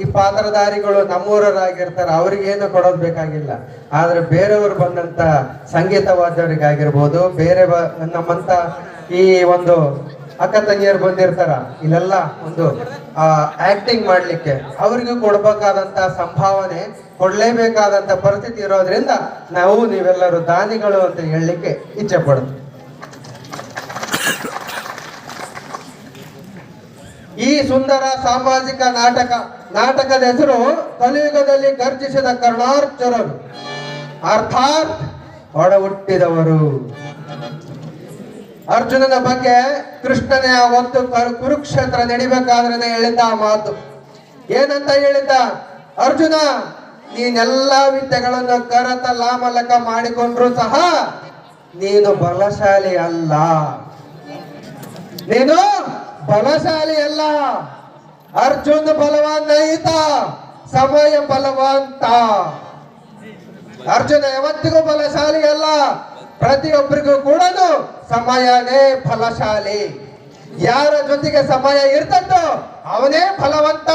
ಈ ಪಾತ್ರಧಾರಿಗಳು ನಮ್ಮೂರರಾಗಿರ್ತಾರೆ, ಅವ್ರಿಗೇನು ಕೊಡೋದು ಬೇಕಾಗಿಲ್ಲ. ಆದ್ರೆ ಬೇರೆಯವರು ಬಂದಂತ ಸಂಗೀತ ವಾದ್ಯವರಿಗಾಗಿರ್ಬೋದು, ಬೇರೆ ನಮ್ಮಂತ ಈ ಒಂದು ಅಕ್ಕ ತಂಗಿಯರು ಬಂದಿರ್ತಾರ, ಇಲ್ಲೆಲ್ಲ ಒಂದು ಆಕ್ಟಿಂಗ್ ಮಾಡ್ಲಿಕ್ಕೆ ಅವ್ರಿಗೂ ಕೊಡ್ಬೇಕಾದಂತ ಸಂಭಾವನೆ ಕೊಡ್ಲೇಬೇಕಾದಂತ ಪರಿಸ್ಥಿತಿ ಇರೋದ್ರಿಂದ ನಾವು ನೀವೆಲ್ಲರೂ ದಾನಿಗಳು ಅಂತ ಹೇಳಲಿಕ್ಕೆ ಇಚ್ಛೆ ಪಡ್ತೀವಿ. ಈ ಸುಂದರ ಸಾಮಾಜಿಕ ನಾಟಕದ ಹೆಸರು ಕಲಿಯುಗದಲ್ಲಿ ಗರ್ಜಿಸಿದ ಕರ್ಣಾರ್ಜುನರು, ಅರ್ಥಾತ್ ಒಡ ಹುಟ್ಟಿದವರು. ಅರ್ಜುನನ ಬಗ್ಗೆ ಕೃಷ್ಣನೇ ಅವತ್ತು ಕುರುಕ್ಷೇತ್ರ ನಡಿಬೇಕಾದ್ರೆ ಹೇಳಿದ್ದ ಮಾತು ಏನಂತ ಹೇಳಿದ್ದ? ಅರ್ಜುನ, ನೀನೆಲ್ಲಾ ವಿದ್ಯೆಗಳನ್ನು ಕರತ ಲಾಮಲಕ ಮಾಡಿಕೊಂಡ್ರು ಸಹ ನೀನು ಬಲಶಾಲಿ ಅಲ್ಲ, ನೀನು ಬಲಶಾಲಿ ಅಲ್ಲ. ಅರ್ಜುನ್ ಬಲವಾನ್ ನೈತ, ಸಮಯ ಬಲವಂತ. ಅರ್ಜುನ ಯಾವತ್ತಿಗೂ ಬಲಶಾಲಿ ಅಲ್ಲ, ಪ್ರತಿಯೊಬ್ಬರಿಗೂ ಕೂಡ ಸಮಯನೇ ಬಲಶಾಲಿ. ಯಾರ ಜೊತೆಗೆ ಸಮಯ ಇರ್ತದೋ ಅವನೇ ಬಲವಂತ.